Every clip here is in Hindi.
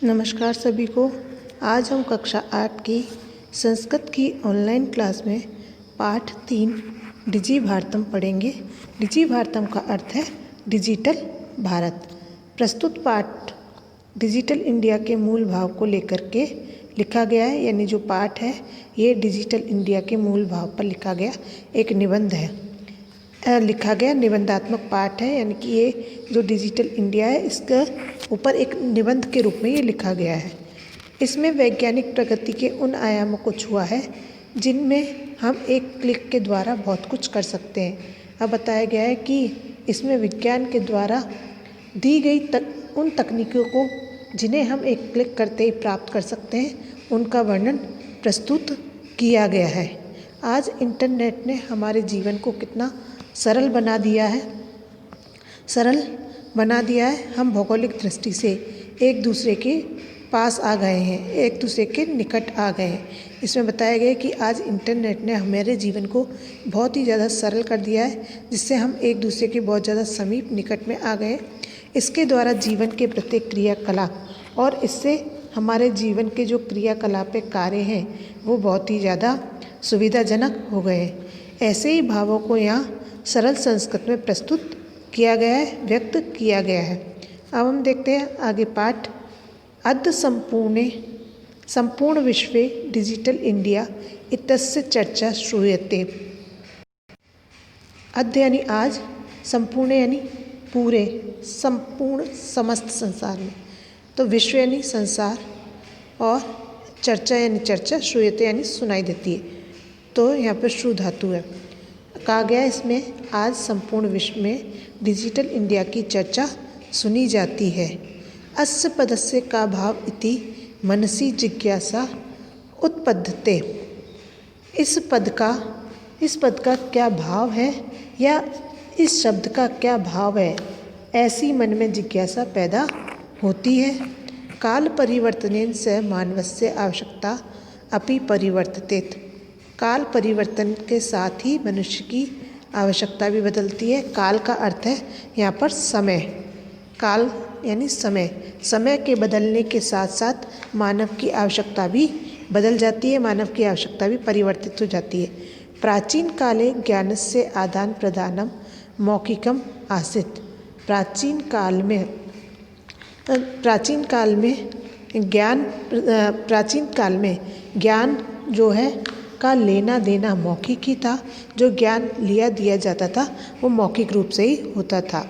नमस्कार सभी को। आज हम कक्षा 8 की संस्कृत की ऑनलाइन क्लास में पाठ 3 डिजी भारतम पढ़ेंगे। डिजी भारतम का अर्थ है डिजिटल भारत। प्रस्तुत पाठ डिजिटल इंडिया के मूल भाव को लेकर के लिखा गया है, यानी जो पाठ है ये डिजिटल इंडिया के मूल भाव पर लिखा गया एक निबंध है, लिखा गया निबंधात्मक पाठ है। यानी कि ये जो डिजिटल इंडिया है इसके ऊपर एक निबंध के रूप में ये लिखा गया है। इसमें वैज्ञानिक प्रगति के उन आयामों को छुआ है जिनमें हम एक क्लिक के द्वारा बहुत कुछ कर सकते हैं। अब बताया गया है कि इसमें विज्ञान के द्वारा दी गई उन तकनीकों को जिन्हें हम एक क्लिक करते ही प्राप्त कर सकते हैं, उनका वर्णन प्रस्तुत किया गया है। आज इंटरनेट ने हमारे जीवन को कितना सरल बना दिया है। हम भौगोलिक दृष्टि से एक दूसरे के पास आ गए हैं, एक दूसरे के निकट आ गए हैं। इसमें बताया गया है कि आज इंटरनेट ने हमारे जीवन को बहुत ही ज़्यादा सरल कर दिया है, जिससे हम एक दूसरे के बहुत ज़्यादा समीप निकट में आ गए। इसके द्वारा जीवन के प्रत्येक क्रियाकलाप और इससे हमारे जीवन के जो क्रियाकलाप कार्य हैं वो बहुत ही ज़्यादा सुविधाजनक हो गए हैं। ऐसे ही भावों को यहाँ सरल संस्कृत में प्रस्तुत किया गया है, व्यक्त किया गया है। अब हम देखते हैं आगे पाठ। अद्य संपूर्ण विश्वे डिजिटल इंडिया इत्यस्य चर्चा श्रूयते। अद्य यानी आज, संपूर्ण यानी पूरे, संपूर्ण समस्त संसार में, तो विश्व यानी संसार और चर्चा यानी चर्चा, श्रूयते यानी सुनाई देती है, तो यहाँ पर श्रु धातु है। कहा गया इसमें आज संपूर्ण विश्व में डिजिटल इंडिया की चर्चा सुनी जाती है। अस्य पदस्य का भाव इति मनसि जिज्ञासा उत्पद्यते। इस पद का क्या भाव है या इस शब्द का क्या भाव है, ऐसी मन में जिज्ञासा पैदा होती है। काल परिवर्तनेन स मानवस्य आवश्यकता अपि परिवर्ततेत। काल परिवर्तन के साथ ही मनुष्य की आवश्यकता भी बदलती है। काल का अर्थ है यहाँ पर समय। काल यानी समय। समय के बदलने के साथ साथ मानव की आवश्यकता भी बदल जाती है, मानव की आवश्यकता भी परिवर्तित हो जाती है। प्राचीन काले ज्ञानस्य आदान प्रदानम मौखिकम आसीत्। प्राचीन काल में ज्ञान जो है का लेना देना मौखिक ही था। जो ज्ञान दिया जाता था वो मौखिक रूप से ही होता था।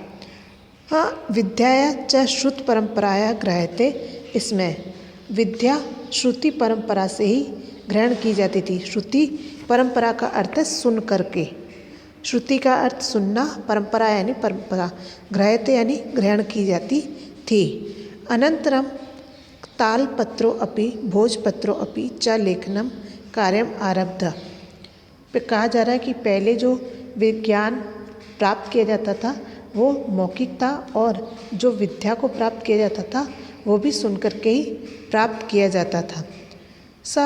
हाँ, विद्याया च श्रुत परंपराया ग्रह्यते। इसमें विद्या श्रुति परंपरा से ही ग्रहण की जाती थी। श्रुति परंपरा का अर्थ है सुन करके। श्रुति का अर्थ सुनना, परंपरा यानी परंपरा, ग्रह्यते यानी ग्रहण की जाती थी। अनंतरम तालपत्रो अपि भोजपत्रो अपि च लेखनम कार्यम आरब्ध। कहा जा रहा है कि पहले जो विज्ञान प्राप्त किया जाता था वो मौखिक था, और जो विद्या को प्राप्त किया जाता था वो भी सुन करके ही प्राप्त किया जाता था। सा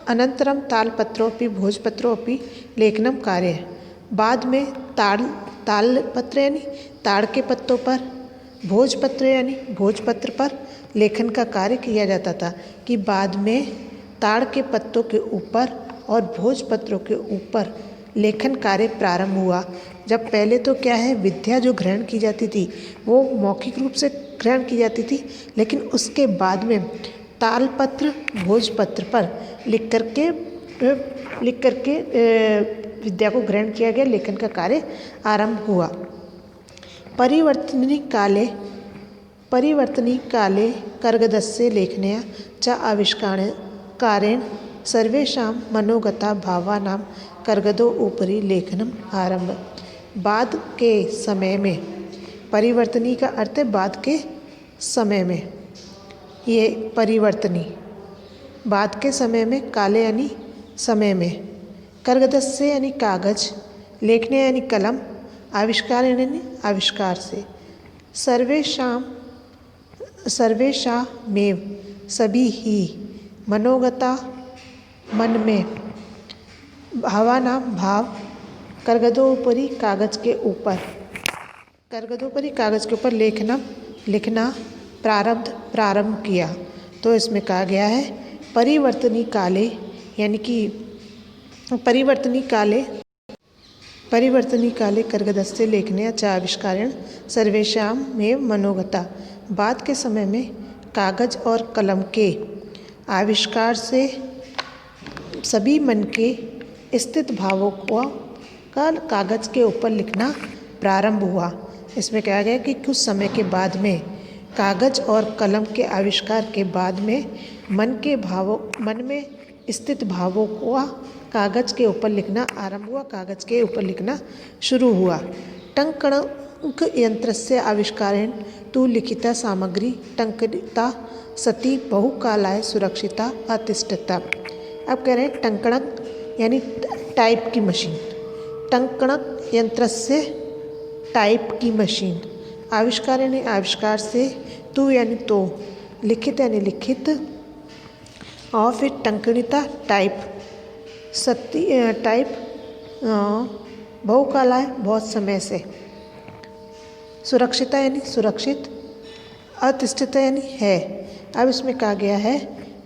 अनंतरम तालपत्रोपि भोजपत्रोपि लेखनम कार्य। बाद में तालपत्र यानी ताड़ के पत्तों पर, भोजपत्र यानी भोजपत्र पर लेखन का कार्य किया जाता था। कि बाद में ताड़ के पत्तों के ऊपर और भोजपत्रों के ऊपर लेखन कार्य प्रारंभ हुआ। जब पहले तो क्या है, विद्या जो ग्रहण की जाती थी वो मौखिक रूप से ग्रहण की जाती थी, लेकिन उसके बाद में तालपत्र भोजपत्र पर लिख करके विद्या को ग्रहण किया गया, लेखन का कार्य आरंभ हुआ। परिवर्तनी काले कर्गदस्य लेखनया च आविष्कारेण सर्वेषां मनोगता भावानां कर्गदो उपरि लेखनम आरंभ। बाद के समय में, परिवर्तनी का अर्थ है बाद के समय में, ये परिवर्तनी बाद के समय में, काले यानी समय में, कर्गदस्य यानी कागज, लेखने यानी कलम, आविष्कार यानी आविष्कार से, सर्वेषामेव सभी ही, मनोगता मन में, भावानां भाव, कर्गदोपरि कागज के ऊपर, लिखना प्रारंभ किया। तो इसमें कहा गया है परिवर्तनी काले यानी कि परिवर्तनी काले कर्गदस्ते लेखन्या च आविष्कारेण सर्वेषां में मनोगता। बाद के समय में कागज और कलम के आविष्कार से सभी मन के स्थित भावों को कागज के ऊपर लिखना प्रारंभ हुआ। इसमें कहा गया कि कुछ समय के बाद में कागज और कलम के आविष्कार के बाद में मन में स्थित भावों को कागज के ऊपर लिखना आरंभ हुआ, कागज के ऊपर लिखना शुरू हुआ। टंकणक यंत्र से आविष्कारेण तु लिखिता सामग्री टंकनिता सती बहुकालाय सुरक्षिता अतिष्ठता। अब कह रहे हैं टंकणक यानी टाइप की मशीन, टंकणक यंत्र से टाइप की मशीन, आविष्कार यानी आविष्कार से, तू यानी तो, लिखित यानी लिखित, और फिर टंकणिता टाइप, सती टाइप बहुकालाय बहुत समय से, सुरक्षिता यानी सुरक्षित, अतिष्ठिता यानी है। अब इसमें कहा गया है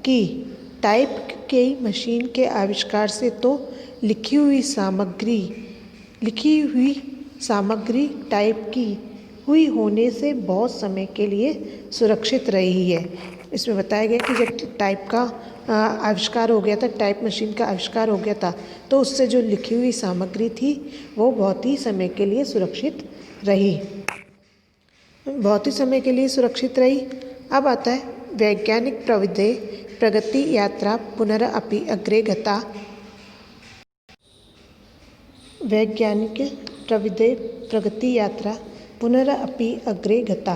कि टाइप की मशीन के आविष्कार से तो लिखी हुई सामग्री टाइप की हुई होने से बहुत समय के लिए सुरक्षित रही है। इसमें बताया गया कि जब टाइप का आविष्कार हो गया था, टाइप मशीन का आविष्कार हो गया था, तो उससे जो लिखी हुई सामग्री थी वो बहुत ही समय के लिए सुरक्षित रही, अब आता है वैज्ञानिक प्रगति यात्रा पुनरअपि अग्रे गता। वैज्ञानिक प्रगति यात्रा पुनरअपि अग्रे गता।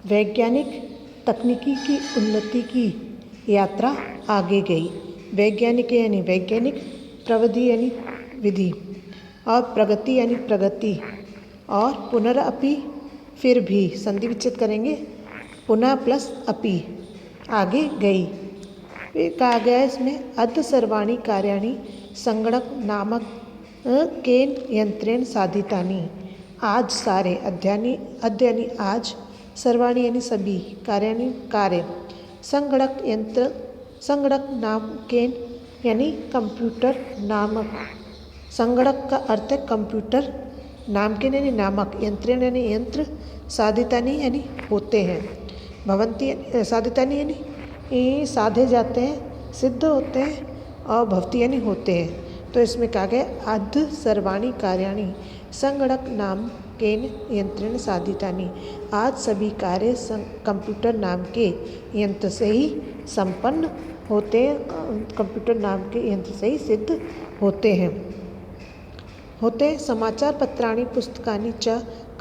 वैज्ञानिक तकनीकी की उन्नति की यात्रा आगे गई। वैज्ञानिक यानी वैज्ञानिक, प्रविधि यानी विधि, और प्रगति यानी प्रगति, और पुनरअपि फिर भी, संधि विच्छेद करेंगे, पुनः प्लस अपि, आगे गई। फिर कहा गया है इसमें अद्य सर्वाणि कार्याणि संगणक नामक केन यंत्रेण साधितानि। आज सारे, अद्य यानी आज, सर्वाणि यानी सभी, कार्याणि कार्य, संगणक नाम केन यानी कंप्यूटर नामक, संगणक का अर्थ है कंप्यूटर, नाम के यानी नामक, यंत्रेण यानी यंत्र, साधितानि यानी होते हैं, भवंती साधितानि यानी साधे जाते हैं, सिद्ध होते हैं, और भवती यानी होते हैं। तो इसमें कहा गया अद्य सर्वाणि कार्याणि संगणक नाम केन यंत्रेण साधितानि। आज सभी कार्य कंप्यूटर नाम के यंत्र से ही संपन्न होते हैं, कंप्यूटर नाम के यंत्र से ही सिद्ध होते हैं। समाचार पत्राणि पुस्तकानि च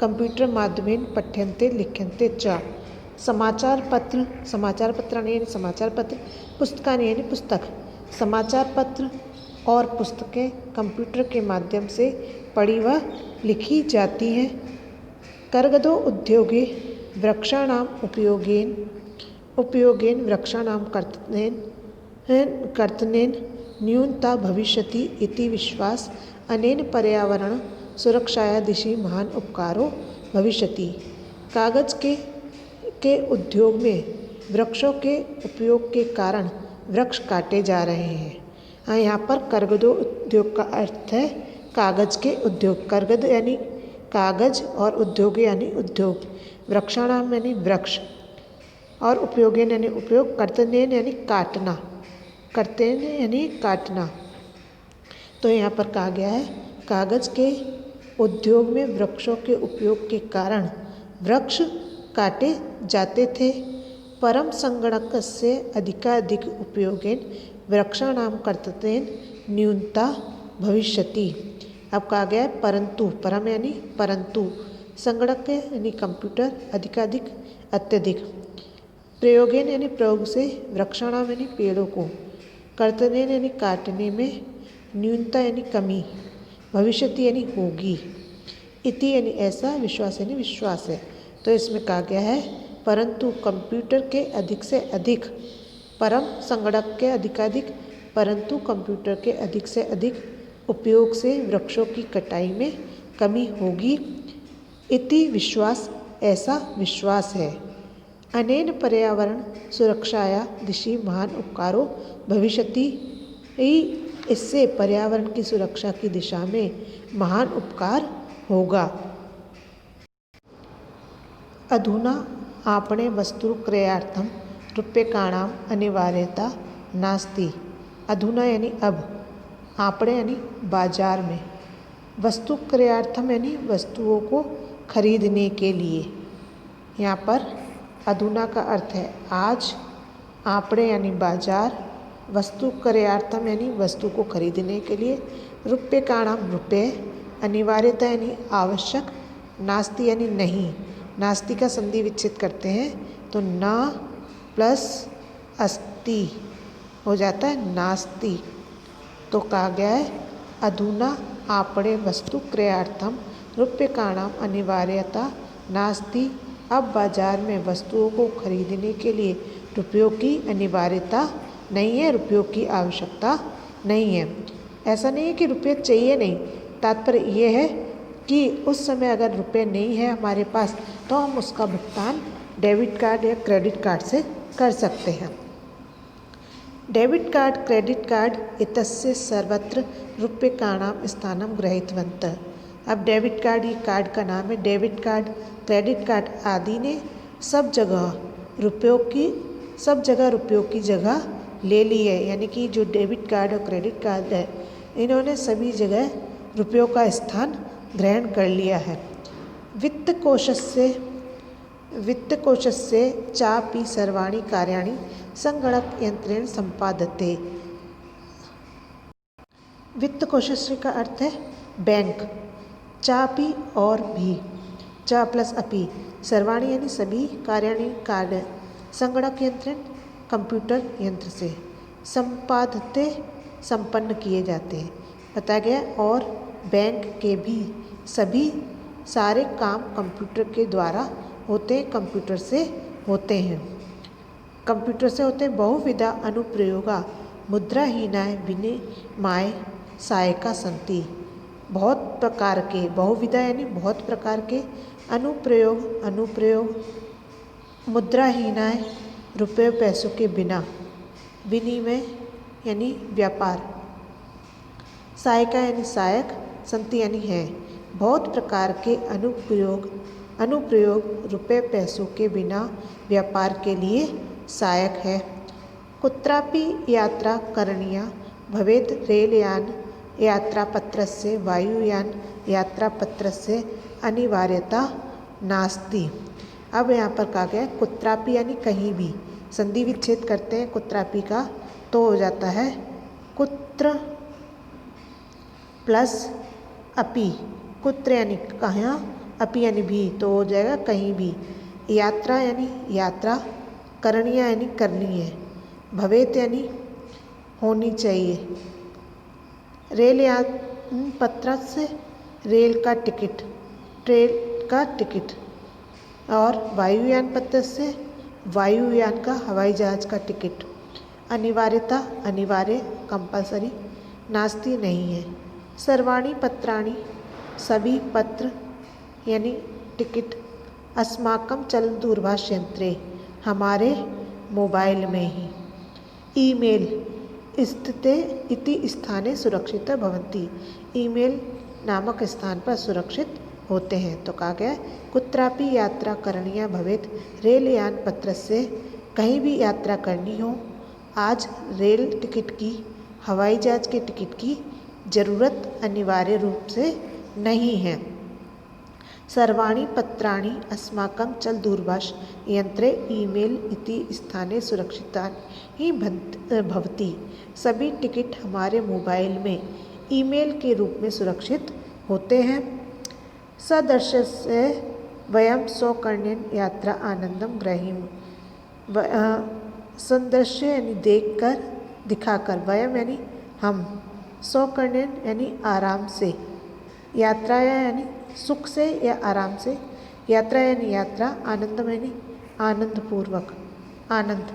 कंप्यूटर माध्यमेन पठ्यन्ते लिख्यन्ते च। समाचार पत्राणि यानी समाचार पत्र, पुस्तकानि यानी पुस्तक, समाचार पत्र और पुस्तकें कंप्यूटर के माध्यम से पढ़ी व लिखी जाती हैं। कर्गदो उद्योगे वृक्षाणाम उपयोगेन वृक्षाणाम कर्तनेन न्यूनता भविष्यति इति विश्वास अनेन पर्यावरण सुरक्षाया दिशि महान उपकारो भविष्यति। कागज के उद्योग में वृक्षों के उपयोग के कारण वृक्ष काटे जा रहे हैं। यहाँ पर कर्गदो उद्योग का अर्थ है कागज के उद्योग, कर्गद यानी कागज और उद्योग यानी उद्योग, वृक्षाणाम यानी वृक्ष, और उपयोगेन यानी उपयोग, कर्तनेन यानी काटना, कर्तन यानी काटना। तो यहाँ पर कहा गया है कागज के उद्योग में वृक्षों के उपयोग के कारण वृक्ष काटे जाते थे। परम संगणकस्य अधिकाधिक उपयोगेन वृक्षाणाम कर्तनेन न्यूनता भविष्यति। अब कहा गया है परंतु, परम यानी परंतु, संगणक यानी कंप्यूटर, अधिकाधिक अत्यधिक, प्रयोगेन यानी प्रयोग से, वृक्षाणाम यानी पेड़ों को, कर्तनेन यानी काटने में, न्यूनता यानी कमी, भविष्यति यानी होगी, इति यानी ऐसा, विश्वास यानी विश्वास है। तो इसमें कहा गया है परंतु कंप्यूटर के अधिक से अधिक, परम संगणक के अधिकाधिक, परंतु कंप्यूटर के अधिक से अधिक उपयोग से वृक्षों की कटाई में कमी होगी, इति विश्वास, ऐसा विश्वास है। अनेन पर्यावरण सुरक्षाया दिशि महान उपकारो भविष्यति। इससे पर्यावरण की सुरक्षा की दिशा में महान उपकार होगा। अधुना आपणे वस्तुक्रयार्थं रूप्यकाणाम् अनिवार्यता नास्ति। अधुना यानी अब, आपणे यानी बाजार में, वस्तुक्रयार्थम यानी वस्तुओं को खरीदने के लिए। यहाँ पर अधुना का अर्थ है आज, आपणे यानी बाजार, वस्तुक्रयार्थम यानी वस्तु को खरीदने के लिए, रूप्यकाणाम रुपये, अनिवार्यता यानी आवश्यक, नास्ति यानी नहीं। नास्ति का संधि विच्छेद करते हैं तो ना प्लस अस्ति हो जाता है नास्ति। तो कहा गया है अधुना आपणे वस्तु क्रयार्थम रूप्यकाणाम अनिवार्यता नास्ति। अब बाजार में वस्तुओं को खरीदने के लिए रुपयों की अनिवार्यता नहीं है, रुपयों की आवश्यकता नहीं है। ऐसा नहीं है कि रुपये चाहिए नहीं, तात्पर्य ये है कि उस समय अगर रुपये नहीं है हमारे पास तो हम उसका भुगतान डेबिट कार्ड या क्रेडिट कार्ड से कर सकते हैं। डेबिट कार्ड क्रेडिट कार्ड इत्यस्य सर्वत्र रूप्यकाणां स्थानं गृहीतवन्तः। अब डेबिट कार्ड ये कार्ड का नाम है। डेबिट कार्ड क्रेडिट कार्ड आदि ने सब जगह रुपयों की जगह ले ली है। यानी कि जो डेबिट कार्ड और क्रेडिट कार्ड है इन्होंने सभी जगह रुपयों का स्थान ग्रहण कर लिया है। वित्तकोशस्य चापि सर्वाणि कार्याणि संगणक यंत्रेण संपाद्यते। वित्तकोशस्य का अर्थ है बैंक, चापि और भी, चा प्लस अपि, सर्वाणि यानी सभी, कार्याणि कार्य, संगणक यंत्रेण कंप्यूटर यंत्र से, संपाद्यते संपन्न किए जाते हैं। बताया गया और बैंक के भी सभी सारे काम कंप्यूटर के द्वारा होते हैं, कंप्यूटर से होते हैं। बहुविधा अनुप्रयोगा मुद्राहीनाय विनिमय सहायका सन्ति। बहुत प्रकार के, बहुविधा यानी बहुत प्रकार के, अनुप्रयोग मुद्राहीनाय रुपये पैसों के बिना, विनिमय यानी व्यापार, सहायका यानी सहायक, संति यानी है। बहुत प्रकार के अनुप्रयोग रुपये पैसों के बिना व्यापार के लिए सहायक है। कुत्रापि यात्रा करणीया भवेत् रेलयान यात्रापत्रस्य वायुयान यात्रापत्रस्य अनिवार्यता नास्ति। अब यहाँ पर कहा गया कुत्रापि यानी कहीं भी, संधि विच्छेद करते हैं कुत्रापि का तो हो जाता है कुत्र प्लस अपि। कुत्र यानी कहाँ, अपि यानी भी, तो हो जाएगा कहीं भी। यात्रा यानी यात्रा, करणीय यानी करनी है, भवेत यानी होनी चाहिए, रेल यान पत्र से रेल का टिकट, ट्रेन का टिकट, और वायुयान पत्र से वायुयान का हवाई जहाज का टिकट। अनिवार्यता अनिवार्य, कंपलसरी, नास्ति नहीं है। सर्वाणि पत्राणि सभी पत्र यानी टिकट, अस्माकं चल दूरभाष यंत्रे हमारे मोबाइल में ही, ईमेल स्थिते इति स्थाने सुरक्षित भवन्ति, ईमेल नामक स्थान पर सुरक्षित होते हैं। तो कहा गया कुत्रापि यात्रा करणीया भवेत् रेलयान पत्र से, कहीं भी यात्रा करनी हो आज रेल टिकट की, हवाई जहाज के टिकट की जरूरत अनिवार्य रूप से नहीं है। सर्वाणि पत्राणि अस्माकं चल दूरभाष यंत्रे ईमेल इति स्थाने सुरक्षितानि भवति, सभी टिकट हमारे मोबाइल में ईमेल के रूप में सुरक्षित होते हैं। सदर्शस्य वयं स्वकर्णेन यात्रा आनंदम ग्रहीम, सदृश्य यानी देखकर, दिखाकर, वयम यानी हम, स्वकर्णेन यानी आराम से, यात्रा यानी सुख से या आराम से, यात्रा यानी यात्रा, आनंदम यानी आनंद पूर्वक, आनंद,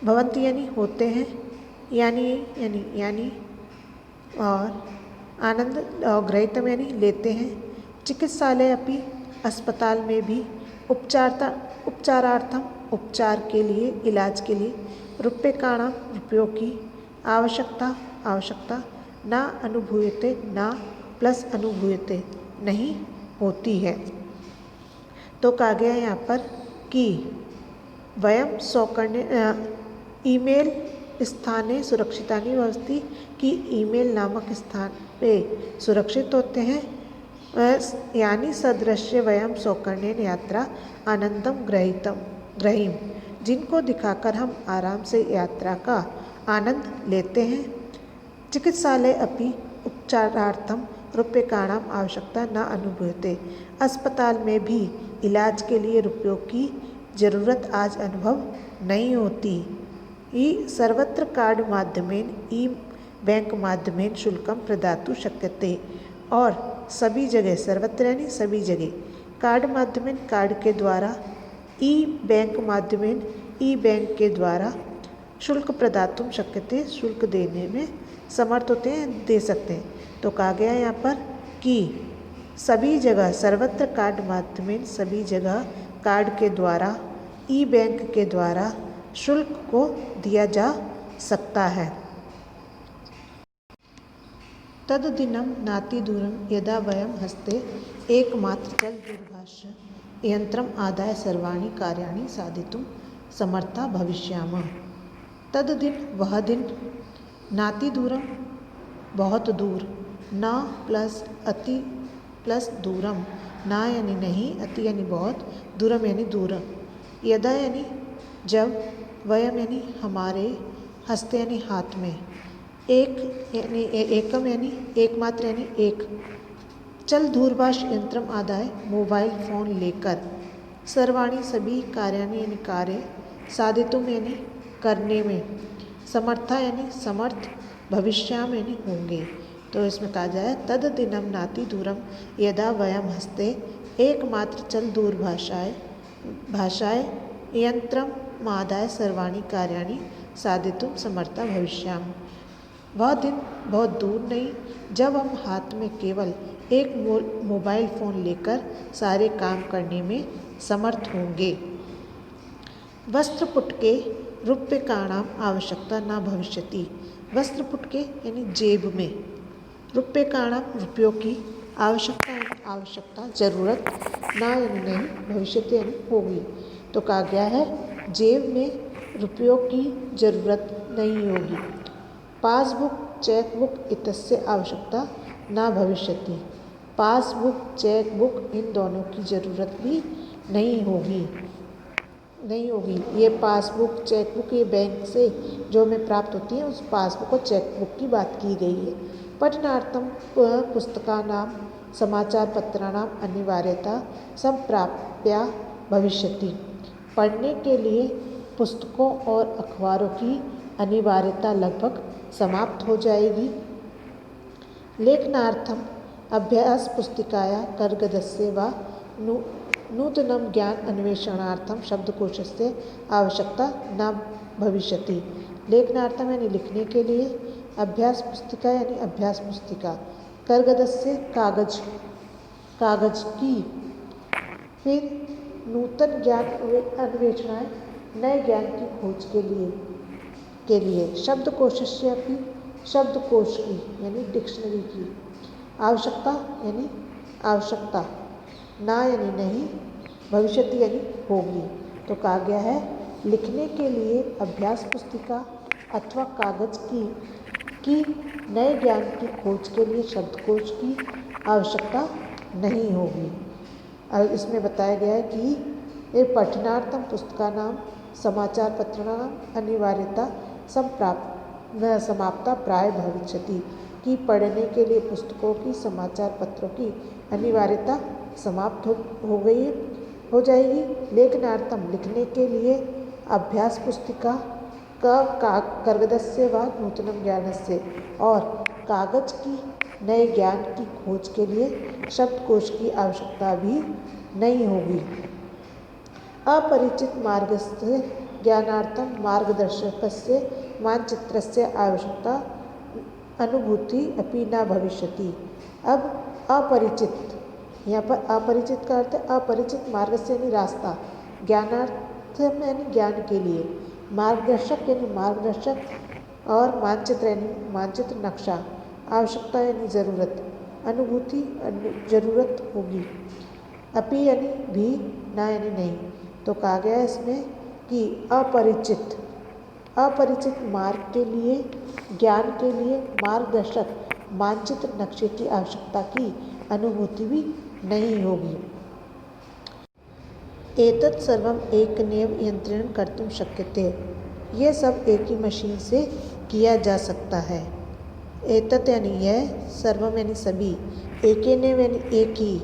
भवन्ति यानी होते हैं, यानी और आनंद, और ग्रहीतम यानी लेते हैं। चिकित्सालय अपि अस्पताल में भी, उपचारार्थम उपचार के लिए, इलाज के लिए। रूप्यकाणां रुपयों की। आवश्यकता ना अनुभूयते, ना प्लस अनुभूयते नहीं होती है। तो कहा गया यहाँ पर कि वयम सौकर्ण्य ईमेल स्थाने सुरक्षितानि भवन्ति, कि ईमेल नामक स्थान पे सुरक्षित होते हैं। यानी सदृश्य वयम सौकर्ण्येन यात्रा आनंदम ग्रहीम, जिनको दिखाकर हम आराम से यात्रा का आनंद लेते हैं। चिकित्सालय अपि उपचारार्थम रूप्यकाणाम आवश्यकता न अनुभूयते, अस्पताल में भी इलाज के लिए रुपयों की जरूरत आज अनुभव नहीं होती। सर्वत्र कार्ड माध्यमेन ई बैंक माध्यमेन शुल्कम प्रदातुं शक्यते, और सभी जगह, सर्वत्र यानी सभी जगह, कार्ड माध्यमेन कार्ड के द्वारा, ई बैंक माध्यमेन ई बैंक के द्वारा शुल्क प्रदातुं शक्यते शुल्क देने में समर्थ होते हैं, दे सकते हैं। तो कहा गया यहाँ पर कि सभी जगह, सर्वत्र कार्ड माध्यमेन सभी जगह कार्ड के द्वारा, ई बैंक के द्वारा शुल्क को दिया जा सकता है। तद्दिनं नातिदूरं यदा वयं हस्ते एकमात्र चलदूरभाष यंत्रम् आदाय सर्वाणि कार्याणि साधितुं समर्था भविष्यामः। तद्दिन, वह दिन, नातिदूरं बहुत दूर, न प्लस अति प्लस दूरम, ना यानी नहीं, अति यानी बहुत, दूरम यानी दूर। यदा यानी जब, वयम यानी हमारे, हस्ते यानी हाथ में, एक यानी एकम यानी एकमात्र यानी एक, चल दूरभाष यंत्रम आदाय मोबाइल फ़ोन लेकर, सर्वाणी सभी कार्याणि यानी कार्य, साधितुम यानी करने में, समर्था यानी समर्थ, भविष्याम यानी होंगे। तो इसमें कहा जाए तद दिनम नाति दूरम यदा वयम हस्ते एकमात्र चल भाषाएं यंत्रम मादाय सर्वाणी कार्याणि साधितुं समर्था भविष्याम। वह दिन बहुत दूर नहीं जब हम हाथ में केवल एक मोबाइल फ़ोन लेकर सारे काम करने में समर्थ होंगे। वस्त्रपुटके रूप्यकाणाम आवश्यकता न भविष्यति। वस्त्रपुटके यानी जेब में, रूप्यकाणाम रुपयों की, आवश्यकता जरूरत, ना यानी नहीं, भविष्यति यानी होगी। तो कहा गया है जेब में रुपयों की जरूरत नहीं होगी। पासबुक, चेकबुक इत्यस्य आवश्यकता न भविष्यति। पासबुक, चेकबुक इन दोनों की जरूरत भी नहीं होगी। ये पासबुक, चेकबुक ये बैंक से जो हमें प्राप्त होती है, उस पासबुक और चेकबुक की बात की गई है। पठनार्थम पुस्तकानां समाचारपत्राणां अनिवार्यता संप्राप्या भविष्यति। पढ़ने के लिए पुस्तकों और अखबारों की अनिवार्यता लगभग समाप्त हो जाएगी। लेखनार्थम अभ्यास पुस्तिकाया कर्गदस्य वा नूतनं ज्ञान अन्वेषणार्थम शब्दकोशस्य आवश्यकता न भविष्यति। लेखनार्थम यानी लिखने के लिए, अभ्यास पुस्तिका यानी अभ्यास पुस्तिका, कर्गदस्य कागज की, फिर नूतन ज्ञान अन्वेषणाएं नए ज्ञान की खोज के लिए शब्दकोशस्य भी, शब्दकोश की यानी डिक्शनरी की, आवश्यकता यानी आवश्यकता, ना यानी नहीं, भविष्यति यानी होगी। तो कहा गया है लिखने के लिए अभ्यास पुस्तिका अथवा कागज की नए ज्ञान की खोज के लिए शब्दकोश की आवश्यकता नहीं होगी। और इसमें बताया गया है कि ये पठनार्थम पुस्तकानां समाचार पत्राणां अनिवार्यता समाप्ता प्राय भविष्यति, कि पढ़ने के लिए पुस्तकों की, समाचार पत्रों की अनिवार्यता समाप्त हो जाएगी। लेखनार्थम लिखने के लिए अभ्यास पुस्तिका कर्गदस्य व नूतनं ज्ञानस्य, और कागज की नए ज्ञान की खोज के लिए शब्दकोश की आवश्यकता भी नहीं होगी। अपरिचित मार्गस्य ज्ञानार्थम मार्गदर्शकस्य मानचित्रस्य आवश्यकता अनुभूति अपि न भविष्यति। अब अपरिचित यहाँ पर अपरिचित का अर्थ है अपरिचित मार्ग से यानी रास्ता, ज्ञानार्थ में यानी ज्ञान के लिए, मार्गदर्शक यानी मार्गदर्शक, और मानचित्र यानी मानचित्र नक्शा, आवश्यकता यानी ज़रूरत, अनुभूति ज़रूरत होगी, अपि यानी भी, ना यानी नहीं। तो कहा गया है इसमें कि अपरिचित अपरिचित मार्ग के लिए, ज्ञान के लिए, मार्गदर्शक मानचित्र नक्शे की आवश्यकता की अनुभूति भी नहीं होगी। एतत् सर्वम एकमेव यंत्रेण कर्तुं शक्यते, ये सब एक ही मशीन से किया जा सकता है। एतत् यानी यह, सर्वम यानी सभी, एकेनेव यानी एक ही,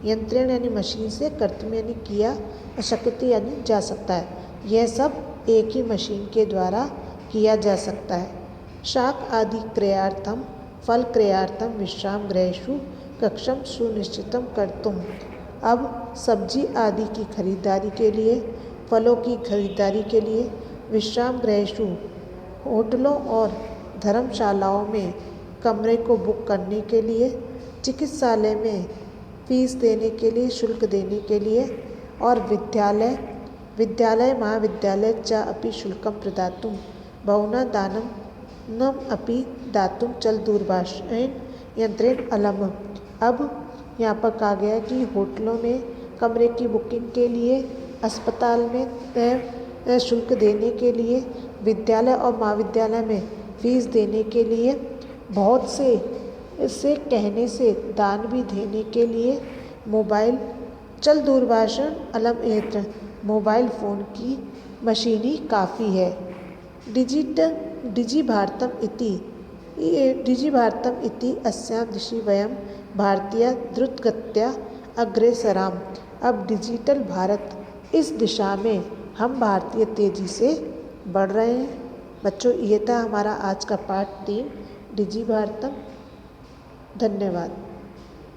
यंत्रेण यानी मशीन से, कर्तुं यानी किया, शक्यते यानी जा सकता है, यह सब एक ही मशीन के द्वारा किया जा सकता है। शाक आदि क्रयार्थम, फल क्रयार्थम विश्राम गृहेषु कक्षम सुनिश्चितम कर्तुम। अब सब्जी आदि की खरीदारी के लिए, फलों की खरीदारी के लिए, विश्राम गृहेषु होटलों और धर्मशालाओं में कमरे को बुक करने के लिए, चिकित्सालय में फीस देने के लिए, शुल्क देने के लिए, और विद्यालय महाविद्यालय च अपि शुल्कं प्रदातुं बहुना दानम अपि दातुं चल दूरभाषेण यंत्रेण अलम। अब यहाँ पर कहा गया है कि होटलों में कमरे की बुकिंग के लिए, अस्पताल में शुल्क देने के लिए, विद्यालय और महाविद्यालय में फीस देने के लिए, बहुत से इसे कहने से दान भी देने के लिए, मोबाइल चल दूरभाषण अलम यंत्र, मोबाइल फ़ोन की मशीन ही काफ़ी है। डिजि भारतम इति अस्यां दिशि वयं भारतीय द्रुतगत्या अग्रेसराम। अब डिजिटल भारत, इस दिशा में हम भारतीय तेज़ी से बढ़ रहे हैं। बच्चों, ये था हमारा आज का पाठ 3 डिजि भारतम। धन्यवाद।